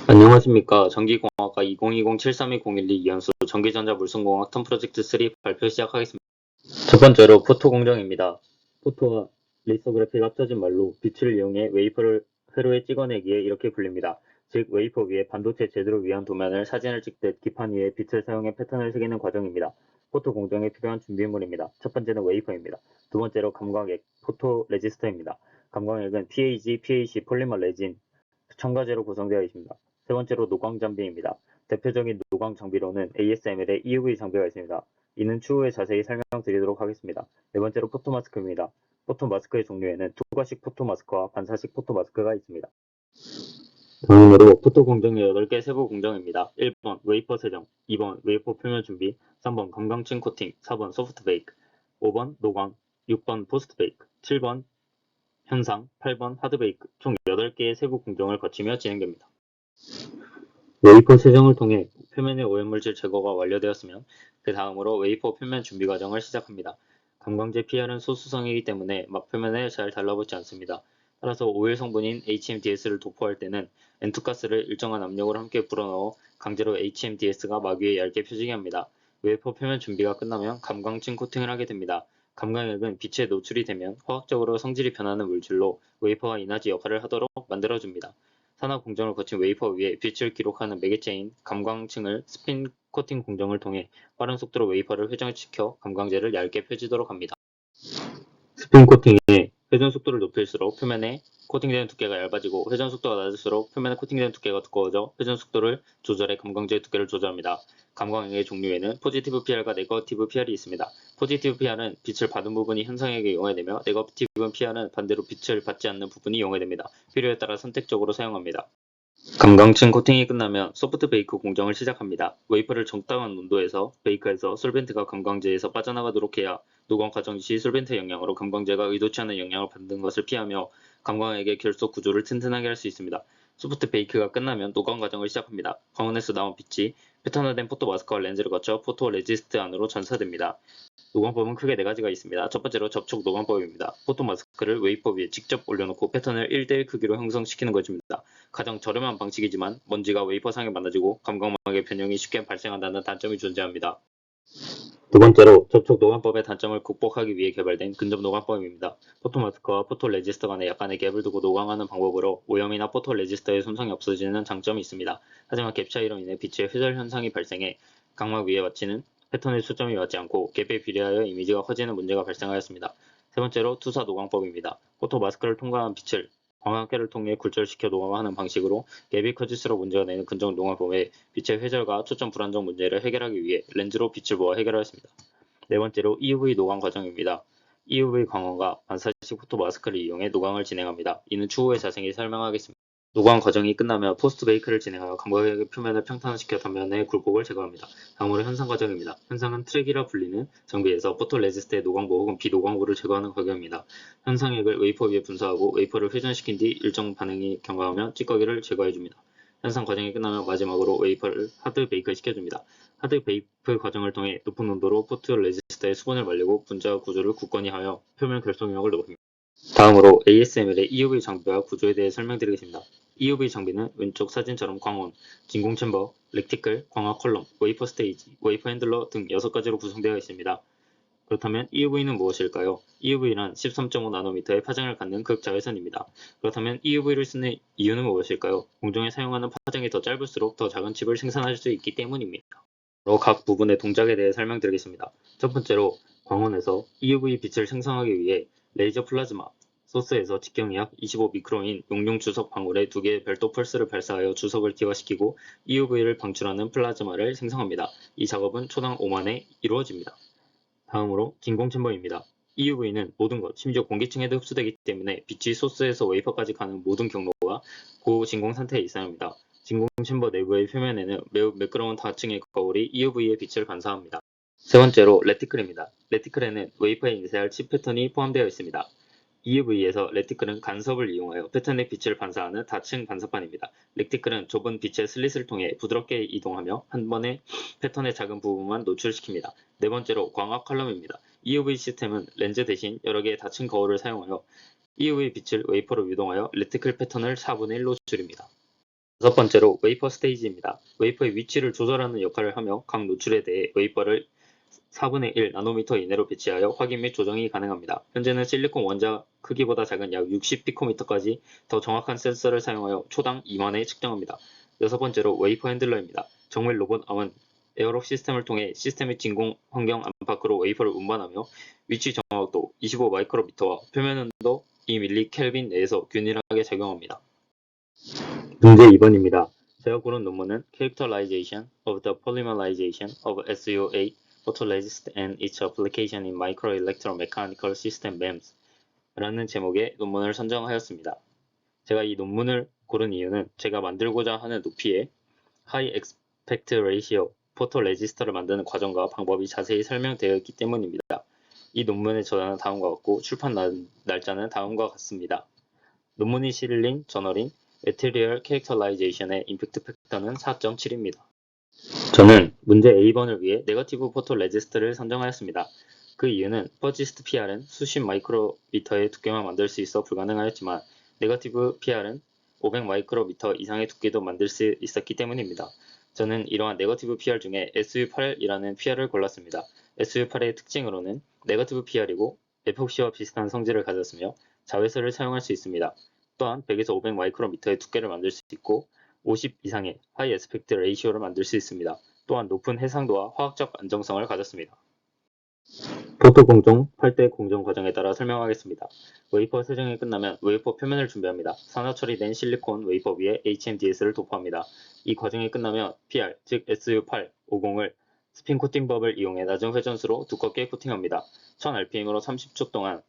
안녕하십니까. 전기공학과 2020-732012 이연수 전기전자 물성공학 턴 프로젝트 3 발표 시작하겠습니다. 첫 번째로 포토 공정입니다. 포토와 리소그래피가 합쳐진 말로 빛을 이용해 웨이퍼를 회로에 찍어내기에 이렇게 불립니다. 즉 웨이퍼 위에 반도체 제조를 위한 도면을 사진을 찍듯 기판 위에 빛을 사용해 패턴을 새기는 과정입니다. 포토 공정에 필요한 준비물입니다. 첫 번째는 웨이퍼입니다. 두 번째로 감광액, 포토 레지스터입니다. 감광액은 PAG, PAC, 폴리머 레진, 첨가제로 구성되어 있습니다. 세 번째로 노광 장비입니다. 대표적인 노광 장비로는 ASML의 EUV 장비가 있습니다. 이는 추후에 자세히 설명드리도록 하겠습니다. 네 번째로 포토 마스크입니다. 포토 마스크의 종류에는 투과식 포토 마스크와 반사식 포토 마스크가 있습니다. 다음으로 포토 공정의 8개 세부 공정입니다. 1번 웨이퍼 세정, 2번 웨이퍼 표면 준비, 3번 감광층 코팅, 4번 소프트 베이크, 5번 노광, 6번 포스트 베이크, 7번 현상, 8번 하드 베이크, 총 8개의 세부 공정을 거치며 진행됩니다. 웨이퍼 세정을 통해 표면의 오염물질 제거가 완료되었으면 그 다음으로 웨이퍼 표면 준비 과정을 시작합니다. 감광제 PR은 소수성이기 때문에 막 표면에 잘 달라붙지 않습니다. 따라서 오일 성분인 HMDS를 도포할 때는 N2가스를 일정한 압력으로 함께 불어넣어 강제로 HMDS가 막 위에 얇게 펴지게 합니다. 웨이퍼 표면 준비가 끝나면 감광층 코팅을 하게 됩니다. 감광액은 빛에 노출이 되면 화학적으로 성질이 변하는 물질로 웨이퍼와 이나지 역할을 하도록 만들어줍니다. 산화 공정을 거친 웨이퍼 위에 빛을 기록하는 매개체인 감광층을 스핀 코팅 공정을 통해 빠른 속도로 웨이퍼를 회전시켜 감광제를 얇게 펴지도록 합니다. 스핀 코팅의 회전 속도를 높일수록 표면에 코팅되는 두께가 얇아지고 회전 속도가 낮을수록 표면에 코팅되는 두께가 두꺼워져 회전 속도를 조절해 감광제의 두께를 조절합니다. 감광액의 종류에는 포지티브 PR과 네거티브 PR이 있습니다. 포지티브 PR은 빛을 받은 부분이 현상액에 이용해되며 네거티브 PR은 반대로 빛을 받지 않는 부분이 이용해됩니다. 필요에 따라 선택적으로 사용합니다. 감광층 코팅이 끝나면 소프트 베이크 공정을 시작합니다. 웨이퍼를 적당한 온도에서 베이크해서 솔벤트가 감광제에서 빠져나가도록 해야 노광 과정 시 솔벤트 영향으로 감광제가 의도치 않은 영향을 받는 것을 피하며 감광액의 결속 구조를 튼튼하게 할 수 있습니다. 소프트 베이크가 끝나면 노광 과정을 시작합니다. 광원에서 나온 빛이 패턴화된 포토 마스크와 렌즈를 거쳐 포토 레지스트 안으로 전사됩니다. 노광법은 크게 4가지가 있습니다. 첫 번째로 접촉 노광법입니다. 포토 마스크를 웨이퍼 위에 직접 올려놓고 패턴을 1:1 크기로 형성시키는 것입니다. 가장 저렴한 방식이지만 먼지가 웨이퍼상에 많아지고 감광막의 변형이 쉽게 발생한다는 단점이 존재합니다. 두 번째로 접촉 노광법의 단점을 극복하기 위해 개발된 근접 노광법입니다. 포토 마스크와 포토 레지스터 간에 약간의 갭을 두고 노광하는 방법으로 오염이나 포토 레지스터의 손상이 없어지는 장점이 있습니다. 하지만 갭 차이로 인해 빛의 회절 현상이 발생해 각막 위에 맞추는 패턴의 초점이 맞지 않고 갭에 비례하여 이미지가 커지는 문제가 발생하였습니다. 세 번째로 투사 노광법입니다. 포토 마스크를 통과한 빛을 광학계를 통해 굴절시켜 노광하는 방식으로 갭이 커질수록 문제가 되는 근접 노광법에 빛의 회절과 초점 불안정 문제를 해결하기 위해 렌즈로 빛을 모아 해결하였습니다. 네 번째로 EUV 노광 과정입니다. EUV 광원과 반사식 포토 마스크를 이용해 노광을 진행합니다. 이는 추후에 자세히 설명하겠습니다. 노광 과정이 끝나면 포스트 베이크를 진행하여 감광액의 표면을 평탄화시켜 단면의 굴곡을 제거합니다. 다음으로 현상 과정입니다. 현상은 트랙이라 불리는 장비에서 포토 레지스트의 노광부 혹은 비노광부를 제거하는 과정입니다. 현상액을 웨이퍼 위에 분사하고 웨이퍼를 회전시킨 뒤 일정 반응이 경과하면 찌꺼기를 제거해줍니다. 현상 과정이 끝나면 마지막으로 웨이퍼를 하드 베이크 시켜줍니다. 하드 베이크 과정을 통해 높은 온도로 포토 레지스터의 수분을 말리고 분자 구조를 굳건히 하여 표면 결속력을 높입니다. 다음으로 ASML의 EUV 장비와 구조에 대해 설명드리겠습니다. EUV 장비는 왼쪽 사진처럼 광원, 진공 챔버, 렉티클, 광학 컬럼, 웨이퍼 스테이지, 웨이퍼 핸들러 등 6가지로 구성되어 있습니다. 그렇다면 EUV는 무엇일까요? EUV란 13.5나노미터의 파장을 갖는 극자외선입니다. 그렇다면 EUV를 쓰는 이유는 무엇일까요? 공정에 사용하는 파장이 더 짧을수록 더 작은 칩을 생산할 수 있기 때문입니다. 각 부분의 동작에 대해 설명드리겠습니다. 첫 번째로 광원에서 EUV 빛을 생성하기 위해 레이저 플라즈마 소스에서 직경이 약 25미크론인 용융 주석 방울에 2개의 별도 펄스를 발사하여 주석을 기화시키고 EUV를 방출하는 플라즈마를 생성합니다. 이 작업은 초당 5만에 이루어집니다. 다음으로 진공 챔버입니다. EUV는 모든 것, 심지어 공기층에도 흡수되기 때문에 빛이 소스에서 웨이퍼까지 가는 모든 경로가 고진공 상태에 있어야 합니다. 진공 챔버 내부의 표면에는 매우 매끄러운 다층의 거울이 EUV의 빛을 반사합니다. 세 번째로 레티클입니다. 레티클에는 웨이퍼에 인쇄할 칩 패턴이 포함되어 있습니다. EUV에서 레티클은 간섭을 이용하여 패턴의 빛을 반사하는 다층 반사판입니다. 레티클은 좁은 빛의 슬릿을 통해 부드럽게 이동하며 한 번에 패턴의 작은 부분만 노출시킵니다. 네 번째로 광학 컬럼입니다. EUV 시스템은 렌즈 대신 여러 개의 다층 거울을 사용하여 EUV 빛을 웨이퍼로 유동하여 레티클 패턴을 4분의 1로 줄입니다. 다섯 번째로 웨이퍼 스테이지입니다. 웨이퍼의 위치를 조절하는 역할을 하며 각 노출에 대해 웨이퍼를 4분의 1 나노미터 이내로 배치하여 확인 및 조정이 가능합니다. 현재는 실리콘 원자 크기보다 작은 약 60피코미터까지 더 정확한 센서를 사용하여 초당 2만회 측정합니다. 여섯 번째로 웨이퍼 핸들러입니다. 정밀 로봇 암은 에어롭 시스템을 통해 시스템의 진공 환경 안팎으로 웨이퍼를 운반하며 위치 정확도 25 마이크로미터와 표면 온도 2밀리 켈빈 내에서 균일하게 작용합니다. 문제 2번입니다. 제가 고른 논문은 Characterization of the Polymerization of SU8 Photoresist and its Application in Microelectromechanical System MEMS 라는 제목의 논문을 선정하였습니다. 제가 이 논문을 고른 이유는 제가 만들고자 하는 높이의 High Aspect Ratio 포토레지스터를 만드는 과정과 방법이 자세히 설명되어 있기 때문입니다. 이 논문의 저자는 다음과 같고 출판 날짜는 다음과 같습니다. 논문이 실린 저널인 Material Characterization의 임팩트 팩터는 4.7입니다. 저는 문제 A번을 위해 네거티브 포토레지스트를 선정하였습니다. 그 이유는 퍼지스트 PR은 수십 마이크로미터의 두께만 만들 수 있어 불가능하였지만 네거티브 PR은 500 마이크로미터 이상의 두께도 만들 수 있었기 때문입니다. 저는 이러한 네거티브 PR 중에 SU8이라는 PR을 골랐습니다. SU8의 특징으로는 네거티브 PR이고 에폭시와 비슷한 성질을 가졌으며 자외선을 사용할 수 있습니다. 또한 100에서 500 마이크로미터의 두께를 만들 수 있고 50 이상의 하이 에스펙트 레이시오를 만들 수 있습니다. 또한 높은 해상도와 화학적 안정성을 가졌습니다. 포토 공정 8대 공정 과정에 따라 설명하겠습니다. 웨이퍼 세정이 끝나면 웨이퍼 표면을 준비합니다. 산화 처리된 실리콘 웨이퍼 위에 HMDS를 도포합니다. 이 과정이 끝나면 PR, 즉 SU850을 스핀 코팅법을 이용해 낮은 회전수로 두껍게 코팅합니다. 1000rpm으로 30초 동안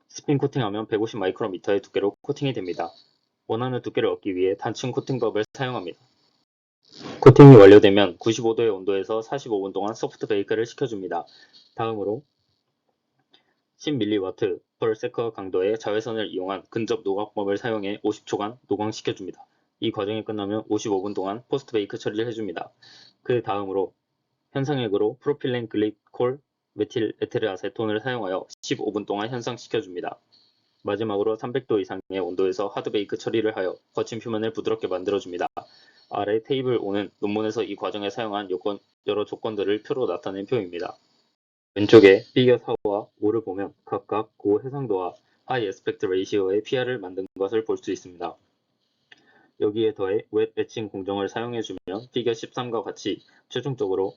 스핀 코팅하면 150 마이크로미터의 두께로 코팅이 됩니다. 원하는 두께를 얻기 위해 단층 코팅법을 사용합니다. 코팅이 완료되면 95도의 온도에서 45분 동안 소프트 베이크를 시켜줍니다. 다음으로 10mW per 강도의 자외선을 이용한 근접 노광법을 사용해 50초간 노광시켜줍니다. 이 과정이 끝나면 55분 동안 포스트 베이크 처리를 해줍니다. 그 다음으로 현상액으로 프로필렌 글리콜 메틸 에테르 아세톤을 사용하여 15분 동안 현상시켜줍니다. 마지막으로 300도 이상의 온도에서 하드 베이크 처리를 하여 거친 표면을 부드럽게 만들어줍니다. 아래 테이블 5는 논문에서 이 과정에 사용한 여러 조건들을 표로 나타낸 표입니다. 왼쪽에 피겨 4와 5를 보면 각각 고해상도와 하이 에스펙트 레이시오의 PR을 만든 것을 볼 수 있습니다. 여기에 더해 웹 애칭 공정을 사용해주면 피겨 13과 같이 최종적으로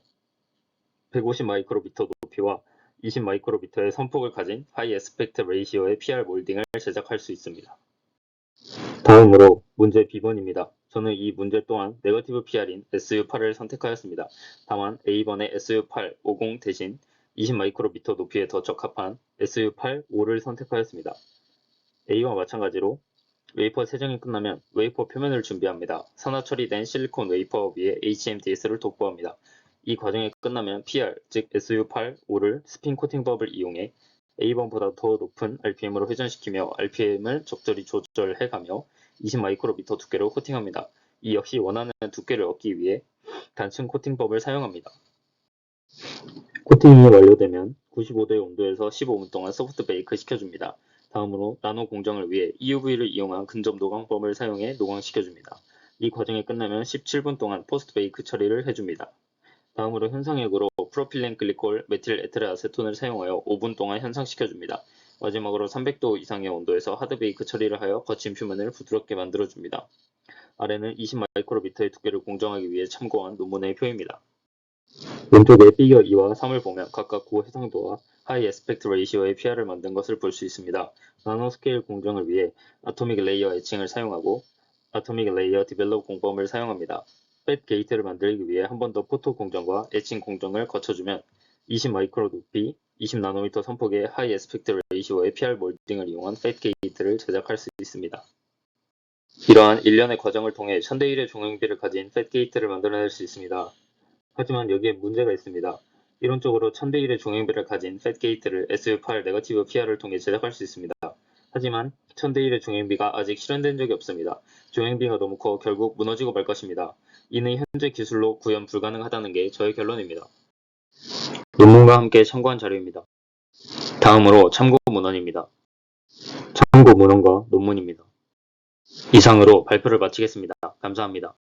150 마이크로미터 높이와 20 마이크로미터의 선폭을 가진 하이 에스펙트 레이시오의 PR 몰딩을 제작할 수 있습니다. 다음으로 문제 B번입니다. 저는 이 문제 또한 네거티브 PR인 SU8을 선택하였습니다. 다만 A번의 SU850 대신 20 마이크로미터 높이에 더 적합한 SU8-5를 선택하였습니다. A와 마찬가지로 웨이퍼 세정이 끝나면 웨이퍼 표면을 준비합니다. 산화 처리된 실리콘 웨이퍼 위에 HMDS를 도포합니다. 이 과정이 끝나면 PR, 즉 SU8-5를 스핀 코팅법을 이용해 A번보다 더 높은 RPM으로 회전시키며 RPM을 적절히 조절해가며 20 마이크로미터 두께로 코팅합니다. 이 역시 원하는 두께를 얻기 위해 단층 코팅법을 사용합니다. 코팅이 완료되면 95도의 온도에서 15분 동안 소프트 베이크 시켜줍니다. 다음으로 나노 공정을 위해 EUV를 이용한 근접 노광법을 사용해 노광시켜줍니다. 이 과정이 끝나면 17분 동안 포스트 베이크 처리를 해줍니다. 다음으로 현상액으로 프로필렌 글리콜 메틸 에테르 아세톤을 사용하여 5분 동안 현상시켜줍니다. 마지막으로 300도 이상의 온도에서 하드 베이크 처리를 하여 거친 표면을 부드럽게 만들어줍니다. 아래는 20 마이크로미터의 두께를 공정하기 위해 참고한 논문의 표입니다. 왼쪽에 피겨 2와 3을 보면 각각 고해상도와 하이 에스펙트 레이시오의 PR을 만든 것을 볼 수 있습니다. 나노스케일 공정을 위해 아토믹 레이어 애칭을 사용하고 아토믹 레이어 디벨롭 공법을 사용합니다. 팻 게이트를 만들기 위해 한 번 더 포토 공정과 애칭 공정을 거쳐주면 20 마이크로 높이, 20 나노미터 선폭의 하이 에스펙트 레이시오의 PR 몰딩을 이용한 팻 게이트를 제작할 수 있습니다. 이러한 일련의 과정을 통해 1000대 1의 종용비를 가진 팻 게이트를 만들어낼 수 있습니다. 하지만 여기에 문제가 있습니다. 이론적으로 1000대 1의 종용비를 가진 팻 게이트를 SU8 네거티브 PR을 통해 제작할 수 있습니다. 하지만 1000대 1의 종용비가 아직 실현된 적이 없습니다. 종용비가 너무 커 결국 무너지고 말 것입니다. 이는 현재 기술로 구현 불가능하다는 게 저의 결론입니다. 논문과 함께 참고한 자료입니다. 다음으로 참고 문헌입니다. 참고 문헌과 논문입니다. 이상으로 발표를 마치겠습니다. 감사합니다.